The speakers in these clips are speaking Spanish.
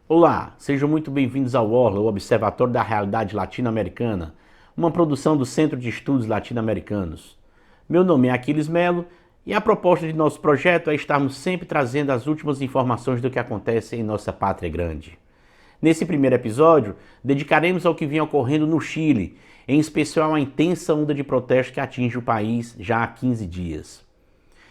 Olá, sejam muito bem-vindos ao Orla, o Observatório da Realidade Latino-Americana, uma produção do Centro de Estudos Latino-Americanos. Meu nome é Aquiles Melo e a proposta de nosso projeto é estarmos sempre trazendo as últimas informações do que acontece em nossa pátria grande. Nesse primeiro episódio, dedicaremos ao que vem ocorrendo no Chile, em especial a intensa onda de protesto que atinge o país já há 15 dias.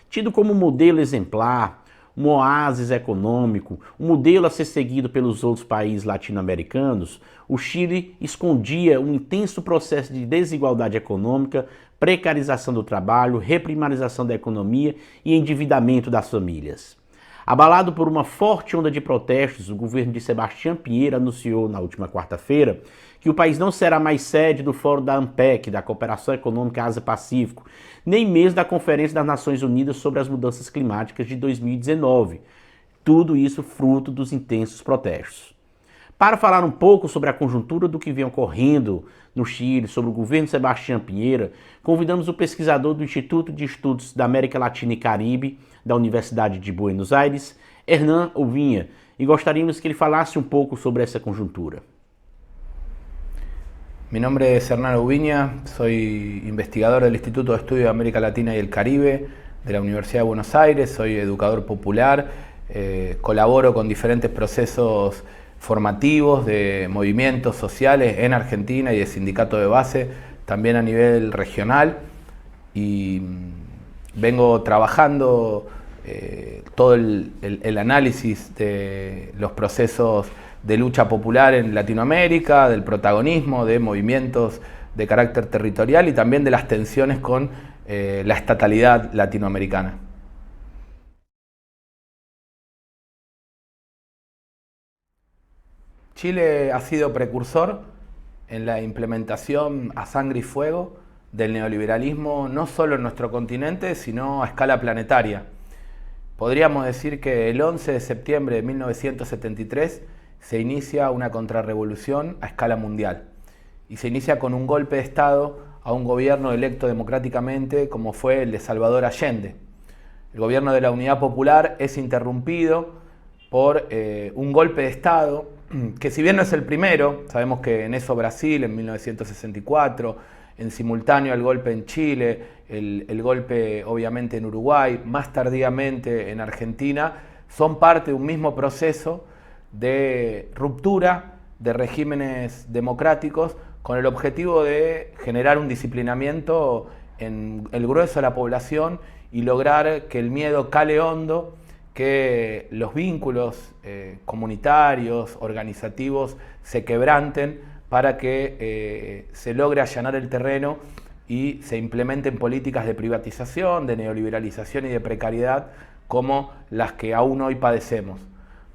Tido como modelo exemplar, um oásis econômico, um modelo a ser seguido pelos outros países latino-americanos, o Chile escondia um intenso processo de desigualdade econômica, precarização do trabalho, reprimarização da economia e endividamento das famílias. Abalado por uma forte onda de protestos, o governo de Sebastián Piñera anunciou na última quarta-feira que o país não será mais sede do Fórum da ANPEC, da Cooperação Econômica Ásia-Pacífico, nem mesmo da Conferência das Nações Unidas sobre as Mudanças Climáticas de 2019. Tudo isso fruto dos intensos protestos. Para falar um pouco sobre a conjuntura do que vem ocorrendo no Chile, sobre o governo Sebastián Piñera, convidamos o pesquisador do Instituto de Estudos da América Latina e Caribe, da Universidade de Buenos Aires, Hernán Ubiña, e gostaríamos que ele falasse um pouco sobre essa conjuntura. Mi nombre es Hernán Ubiña, soy investigador del Instituto de Estudios de América Latina y el Caribe de la Universidad de Buenos Aires, soy educador popular, colaboro con diferentes procesos formativos de movimientos sociales en Argentina y de sindicato de base, también a nivel regional, y vengo trabajando todo el análisis de los procesos de lucha popular en Latinoamérica, del protagonismo de movimientos de carácter territorial y también de las tensiones con la estatalidad latinoamericana. Chile ha sido precursor en la implementación a sangre y fuego del neoliberalismo, no solo en nuestro continente, sino a escala planetaria. Podríamos decir que el 11 de septiembre de 1973 se inicia una contrarrevolución a escala mundial y se inicia con un golpe de Estado a un gobierno electo democráticamente como fue el de Salvador Allende. El gobierno de la Unidad Popular es interrumpido por un golpe de Estado que, si bien no es el primero, sabemos que en eso Brasil en 1964, en simultáneo al golpe en Chile, el golpe obviamente en Uruguay, más tardíamente en Argentina, son parte de un mismo proceso de ruptura de regímenes democráticos con el objetivo de generar un disciplinamiento en el grueso de la población y lograr que el miedo cale hondo, que los vínculos comunitarios, organizativos se quebranten para que se logre allanar el terreno y se implementen políticas de privatización, de neoliberalización y de precariedad como las que aún hoy padecemos.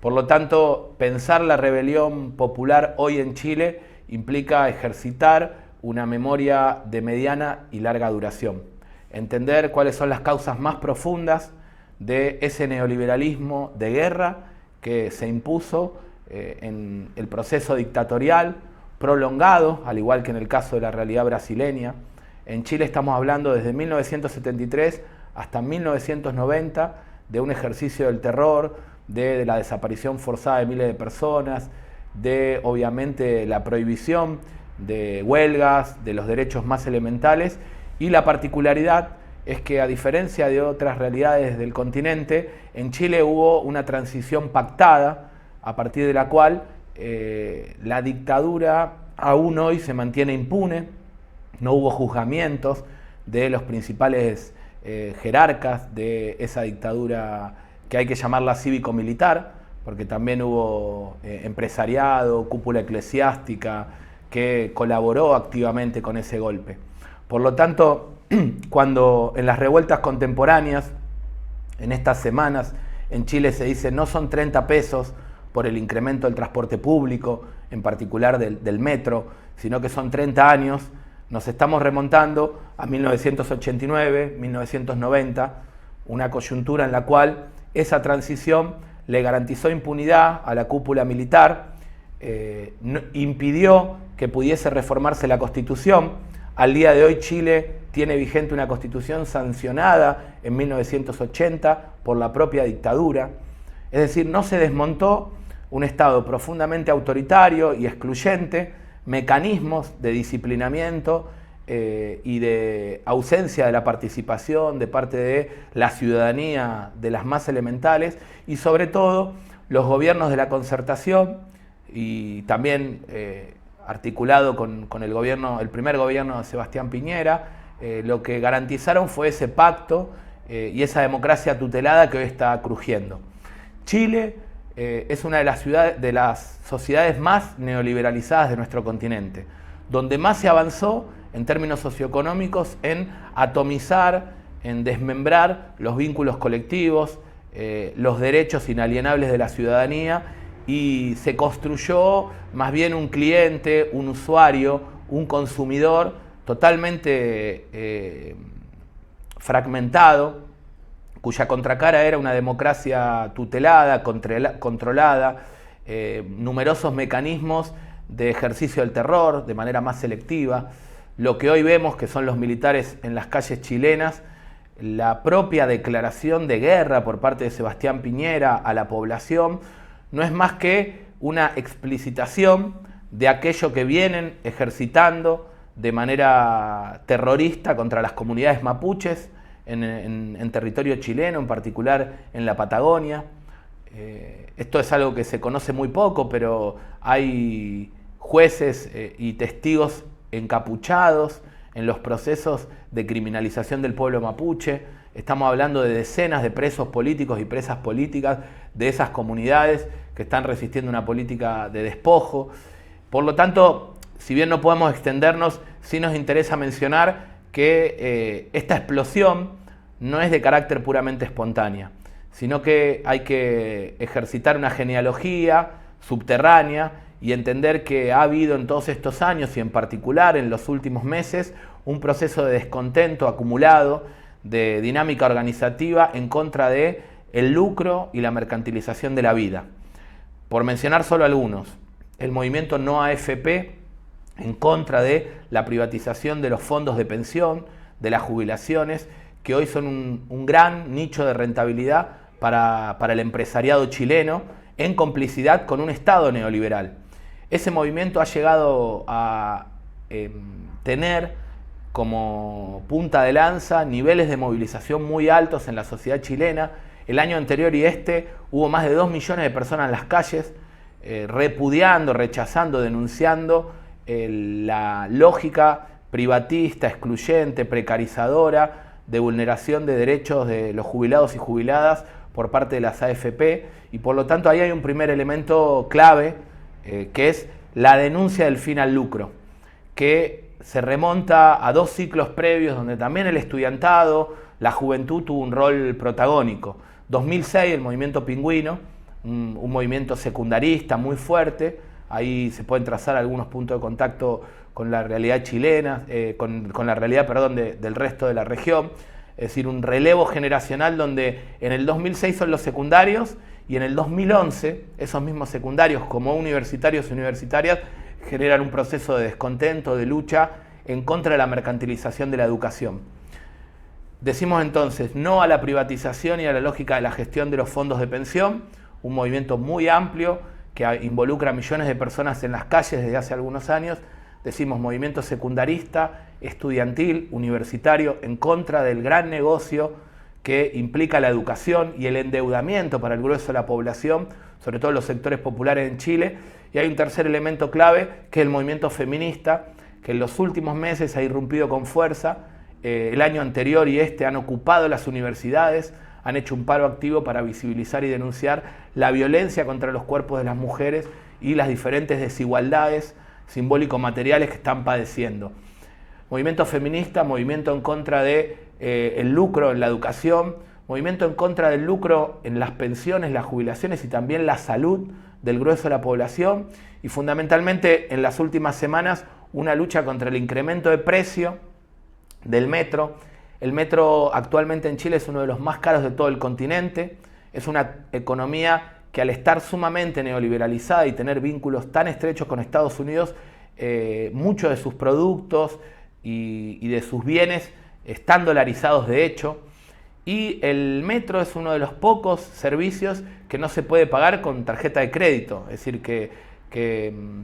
Por lo tanto, pensar la rebelión popular hoy en Chile implica ejercitar una memoria de mediana y larga duración, entender cuáles son las causas más profundas de ese neoliberalismo de guerra que se impuso en el proceso dictatorial prolongado, al igual que en el caso de la realidad brasileña. En Chile estamos hablando desde 1973 hasta 1990 de un ejercicio del terror, de la desaparición forzada de miles de personas, de obviamente la prohibición de huelgas, de los derechos más elementales, y la particularidad es que, a diferencia de otras realidades del continente, en Chile hubo una transición pactada a partir de la cual la dictadura aún hoy se mantiene impune, no hubo juzgamientos de los principales jerarcas de esa dictadura que hay que llamarla cívico-militar, porque también hubo empresariado, cúpula eclesiástica que colaboró activamente con ese golpe. Por lo tanto, cuando en las revueltas contemporáneas, en estas semanas, en Chile se dice no son 30 pesos por el incremento del transporte público, en particular del metro, sino que son 30 años, nos estamos remontando a 1989, 1990, una coyuntura en la cual esa transición le garantizó impunidad a la cúpula militar, impidió que pudiese reformarse la Constitución. Al día de hoy Chile tiene vigente una Constitución sancionada en 1980 por la propia dictadura. Es decir, no se desmontó un Estado profundamente autoritario y excluyente, mecanismos de disciplinamiento y de ausencia de la participación de parte de la ciudadanía de las más elementales, y sobre todo los gobiernos de la concertación y también articulado con el primer gobierno de Sebastián Piñera, lo que garantizaron fue ese pacto y esa democracia tutelada que hoy está crujiendo. Chile es una de las sociedades más neoliberalizadas de nuestro continente, donde más se avanzó en términos socioeconómicos en atomizar, en desmembrar los vínculos colectivos, los derechos inalienables de la ciudadanía, y se construyó más bien un cliente, un usuario, un consumidor totalmente fragmentado, cuya contracara era una democracia tutelada, controlada, numerosos mecanismos de ejercicio del terror de manera más selectiva, lo que hoy vemos que son los militares en las calles chilenas, la propia declaración de guerra por parte de Sebastián Piñera a la población, no es más que una explicitación de aquello que vienen ejercitando de manera terrorista contra las comunidades mapuches en territorio chileno, en particular en la Patagonia. Esto es algo que se conoce muy poco, pero hay jueces y testigos encapuchados en los procesos de criminalización del pueblo mapuche. Estamos hablando de decenas de presos políticos y presas políticas de esas comunidades que están resistiendo una política de despojo. Por lo tanto, si bien no podemos extendernos, sí nos interesa mencionar que esta explosión no es de carácter puramente espontánea, sino que hay que ejercitar una genealogía subterránea y entender que ha habido en todos estos años, y en particular en los últimos meses, un proceso de descontento acumulado, de dinámica organizativa en contra de el lucro y la mercantilización de la vida. Por mencionar solo algunos, el movimiento No AFP en contra de la privatización de los fondos de pensión, de las jubilaciones, que hoy son un gran nicho de rentabilidad para el empresariado chileno, en complicidad con un Estado neoliberal. Ese movimiento ha llegado a tener como punta de lanza niveles de movilización muy altos en la sociedad chilena. El año anterior y hubo más de 2 millones de personas en las calles repudiando, rechazando, denunciando la lógica privatista, excluyente, precarizadora, de vulneración de derechos de los jubilados y jubiladas por parte de las AFP, y por lo tanto ahí hay un primer elemento clave, que es la denuncia del fin al lucro, que se remonta a 2 ciclos previos donde también el estudiantado, la juventud tuvo un rol protagónico. 2006, el movimiento Pingüino, un movimiento secundarista muy fuerte, ahí se pueden trazar algunos puntos de contacto con la realidad chilena, con la realidad, del resto de la región, es decir, un relevo generacional donde en el 2006 son los secundarios y en el 2011 esos mismos secundarios como universitarios y universitarias generan un proceso de descontento, de lucha en contra de la mercantilización de la educación. Decimos entonces no a la privatización y a la lógica de la gestión de los fondos de pensión, un movimiento muy amplio que involucra a millones de personas en las calles desde hace algunos años. Decimos movimiento secundarista, estudiantil, universitario, en contra del gran negocio que implica la educación y el endeudamiento para el grueso de la población, sobre todo los sectores populares en Chile. Y hay un tercer elemento clave, que es el movimiento feminista, que en los últimos meses ha irrumpido con fuerza. El año anterior y han ocupado las universidades, han hecho un paro activo para visibilizar y denunciar la violencia contra los cuerpos de las mujeres y las diferentes desigualdades simbólico-materiales que están padeciendo. Movimiento feminista, movimiento en contra de el lucro en la educación, movimiento en contra del lucro en las pensiones, las jubilaciones y también la salud del grueso de la población, y fundamentalmente en las últimas semanas una lucha contra el incremento de precio del metro. El metro actualmente en Chile es uno de los más caros de todo el continente, es una economía que al estar sumamente neoliberalizada y tener vínculos tan estrechos con Estados Unidos, muchos de sus productos y de sus bienes están dolarizados de hecho, Y el metro es uno de los pocos servicios que no se puede pagar con tarjeta de crédito, es decir, que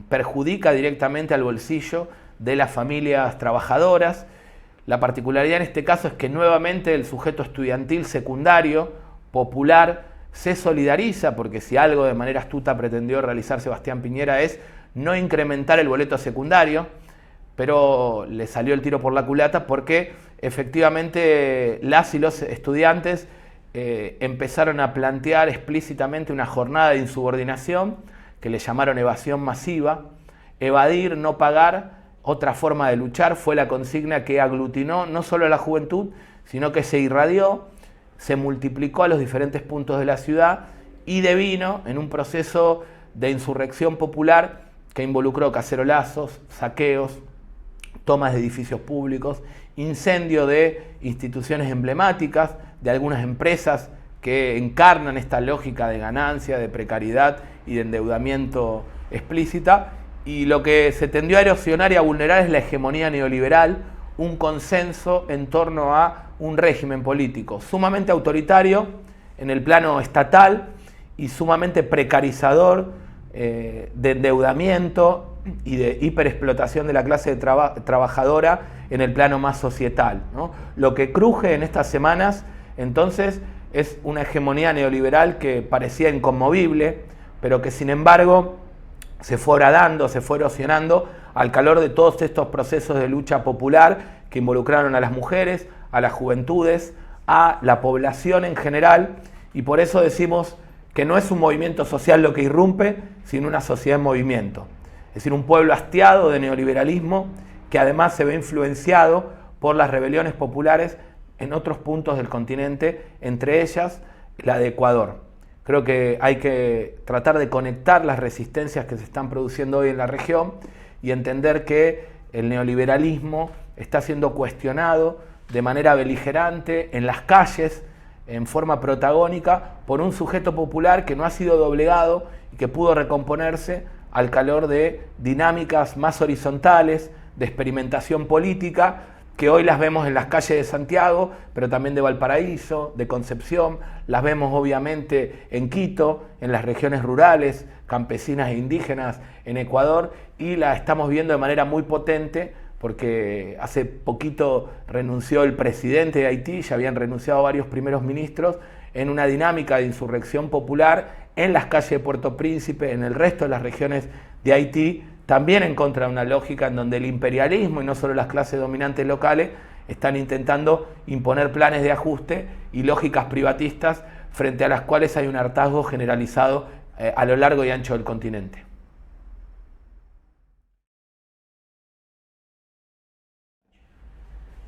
perjudica directamente al bolsillo de las familias trabajadoras. La particularidad en este caso es que nuevamente el sujeto estudiantil secundario, popular, se solidariza, porque si algo de manera astuta pretendió realizar Sebastián Piñera es no incrementar el boleto secundario, pero le salió el tiro por la culata porque efectivamente las y los estudiantes empezaron a plantear explícitamente una jornada de insubordinación que le llamaron evasión masiva. Evadir, no pagar, otra forma de luchar, fue la consigna que aglutinó no solo a la juventud, sino que se irradió, se multiplicó a los diferentes puntos de la ciudad y devino en un proceso de insurrección popular que involucró cacerolazos, saqueos, tomas de edificios públicos, incendio de instituciones emblemáticas, de algunas empresas que encarnan esta lógica de ganancia, de precariedad y de endeudamiento explícita. Y lo que se tendió a erosionar y a vulnerar es la hegemonía neoliberal, un consenso en torno a un régimen político sumamente autoritario en el plano estatal y sumamente precarizador, de endeudamiento y de hiperexplotación de la clase trabajadora en el plano más societal, ¿no? Lo que cruje en estas semanas entonces es una hegemonía neoliberal que parecía inconmovible, pero que sin embargo se fue horadando, se fue erosionando al calor de todos estos procesos de lucha popular que involucraron a las mujeres, a las juventudes, a la población en general, y por eso decimos que no es un movimiento social lo que irrumpe, sino una sociedad en movimiento. Es decir, un pueblo hastiado de neoliberalismo que además se ve influenciado por las rebeliones populares en otros puntos del continente, entre ellas la de Ecuador. Creo que hay que tratar de conectar las resistencias que se están produciendo hoy en la región y entender que el neoliberalismo está siendo cuestionado de manera beligerante en las calles, en forma protagónica, por un sujeto popular que no ha sido doblegado y que pudo recomponerse al calor de dinámicas más horizontales, de experimentación política, que hoy las vemos en las calles de Santiago, pero también de Valparaíso, de Concepción, las vemos obviamente en Quito, en las regiones rurales, campesinas e indígenas en Ecuador, y la estamos viendo de manera muy potente porque hace poquito renunció el presidente de Haití, ya habían renunciado varios primeros ministros, en una dinámica de insurrección popular en las calles de Puerto Príncipe, en el resto de las regiones de Haití, también en contra de una lógica en donde el imperialismo y no solo las clases dominantes locales están intentando imponer planes de ajuste y lógicas privatistas frente a las cuales hay un hartazgo generalizado a lo largo y ancho del continente.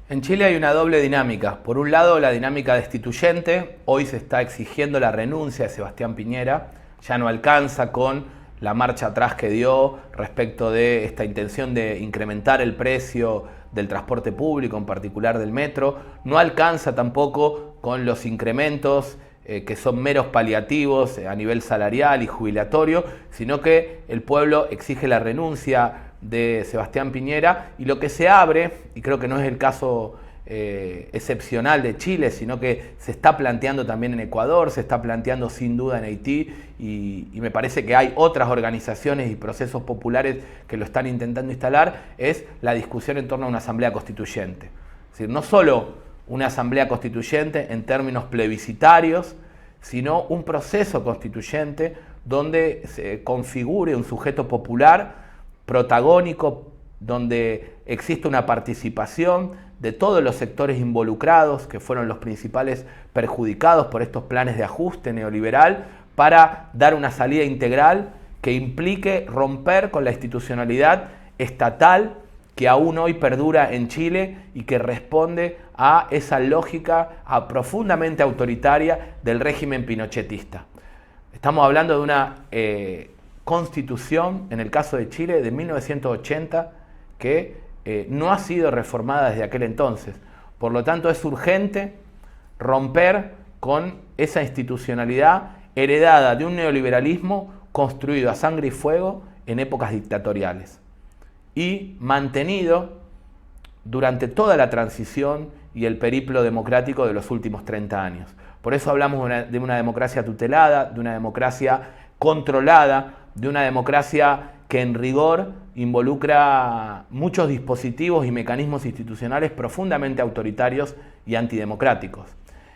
En Chile hay una doble dinámica. Por un lado, la dinámica destituyente. Hoy se está exigiendo la renuncia de Sebastián Piñera. Ya no alcanza con la marcha atrás que dio respecto de esta intención de incrementar el precio del transporte público, en particular del metro. No alcanza tampoco con los incrementos que son meros paliativos a nivel salarial y jubilatorio, sino que el pueblo exige la renuncia de Sebastián Piñera, y lo que se abre, y creo que no es el caso excepcional de Chile, sino que se está planteando también en Ecuador, se está planteando sin duda en Haití, y me parece que hay otras organizaciones y procesos populares que lo están intentando instalar, es la discusión en torno a una asamblea constituyente. Es decir, no solo una asamblea constituyente en términos plebiscitarios, sino un proceso constituyente donde se configure un sujeto popular protagónico, donde existe una participación de todos los sectores involucrados, que fueron los principales perjudicados por estos planes de ajuste neoliberal, para dar una salida integral que implique romper con la institucionalidad estatal que aún hoy perdura en Chile y que responde a esa lógica profundamente autoritaria del régimen pinochetista. Estamos hablando de una constitución, en el caso de Chile, de 1980, que no ha sido reformada desde aquel entonces. Por lo tanto, es urgente romper con esa institucionalidad heredada de un neoliberalismo construido a sangre y fuego en épocas dictatoriales y mantenido durante toda la transición y el periplo democrático de los últimos 30 años. Por eso hablamos de una democracia tutelada, de una democracia controlada, de una democracia que en rigor involucra muchos dispositivos y mecanismos institucionales profundamente autoritarios y antidemocráticos.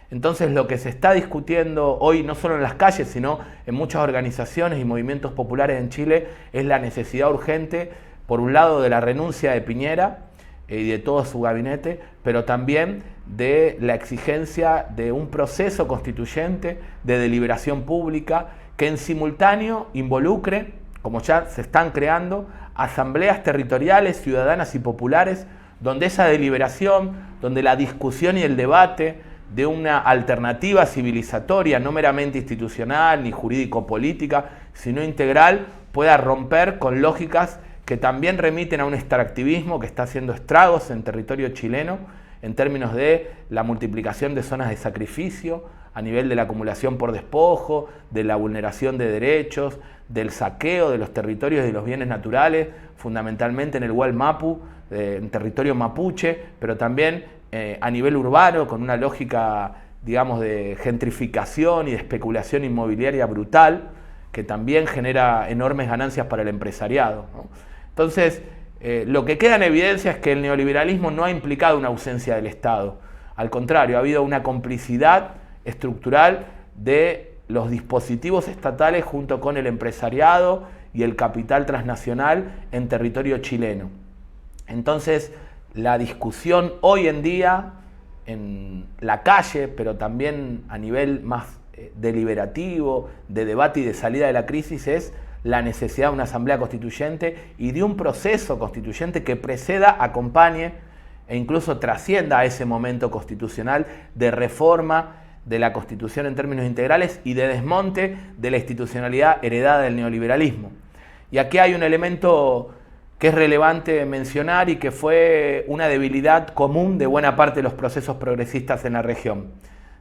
Entonces lo que se está discutiendo hoy, no solo en las calles, sino en muchas organizaciones y movimientos populares en Chile, es la necesidad urgente, por un lado, de la renuncia de Piñera y de todo su gabinete, pero también de la exigencia de un proceso constituyente de deliberación pública que en simultáneo involucre, como ya se están creando, asambleas territoriales, ciudadanas y populares, donde esa deliberación, donde la discusión y el debate de una alternativa civilizatoria, no meramente institucional ni jurídico-política, sino integral, pueda romper con lógicas que también remiten a un extractivismo que está haciendo estragos en territorio chileno, en términos de la multiplicación de zonas de sacrificio, a nivel de la acumulación por despojo, de la vulneración de derechos, del saqueo de los territorios y de los bienes naturales, fundamentalmente en el Gualmapu, en territorio mapuche, pero también a nivel urbano, con una lógica, digamos, de gentrificación y de especulación inmobiliaria brutal, que también genera enormes ganancias para el empresariado, ¿no? Entonces, lo que queda en evidencia es que el neoliberalismo no ha implicado una ausencia del Estado. Al contrario, ha habido una complicidad estructural de los dispositivos estatales junto con el empresariado y el capital transnacional en territorio chileno. Entonces, la discusión hoy en día en la calle, pero también a nivel más deliberativo, de debate y de salida de la crisis, es la necesidad de una asamblea constituyente y de un proceso constituyente que preceda, acompañe e incluso trascienda a ese momento constitucional de reforma de la Constitución en términos integrales y de desmonte de la institucionalidad heredada del neoliberalismo. Y aquí hay un elemento que es relevante mencionar y que fue una debilidad común de buena parte de los procesos progresistas en la región.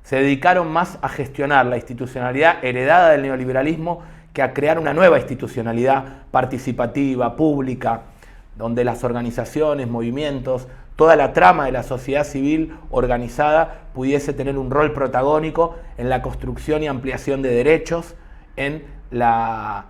Se dedicaron más a gestionar la institucionalidad heredada del neoliberalismo que a crear una nueva institucionalidad participativa, pública, donde las organizaciones, movimientos, toda la trama de la sociedad civil organizada pudiese tener un rol protagónico en la construcción y ampliación de derechos, en la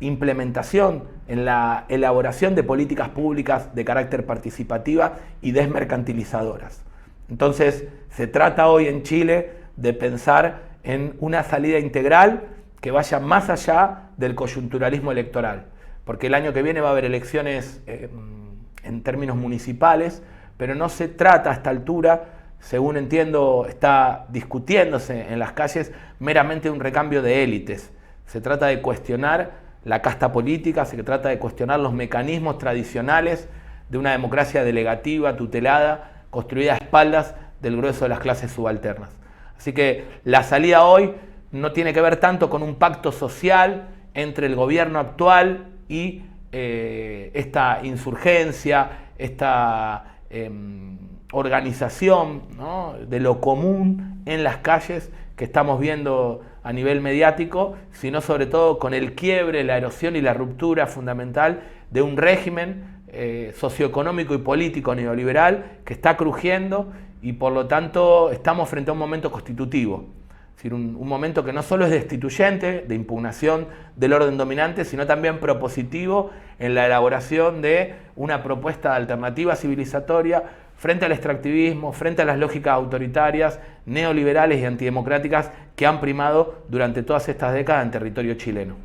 implementación, en la elaboración de políticas públicas de carácter participativa y desmercantilizadoras. Entonces, se trata hoy en Chile de pensar en una salida integral que vaya más allá del coyunturalismo electoral, porque el año que viene va a haber elecciones en términos municipales, pero no se trata a esta altura, según entiendo, está discutiéndose en las calles, meramente de un recambio de élites. Se trata de cuestionar la casta política, se trata de cuestionar los mecanismos tradicionales de una democracia delegativa, tutelada, construida a espaldas del grueso de las clases subalternas. Así que la salida hoy no tiene que ver tanto con un pacto social entre el gobierno actual y esta insurgencia, esta organización, ¿no?, de lo común en las calles que estamos viendo a nivel mediático, sino sobre todo con el quiebre, la erosión y la ruptura fundamental de un régimen socioeconómico y político neoliberal que está crujiendo y por lo tanto estamos frente a un momento constitutivo. Es decir, un momento que no solo es destituyente, de impugnación del orden dominante, sino también propositivo en la elaboración de una propuesta de alternativa civilizatoria frente al extractivismo, frente a las lógicas autoritarias, neoliberales y antidemocráticas que han primado durante todas estas décadas en territorio chileno.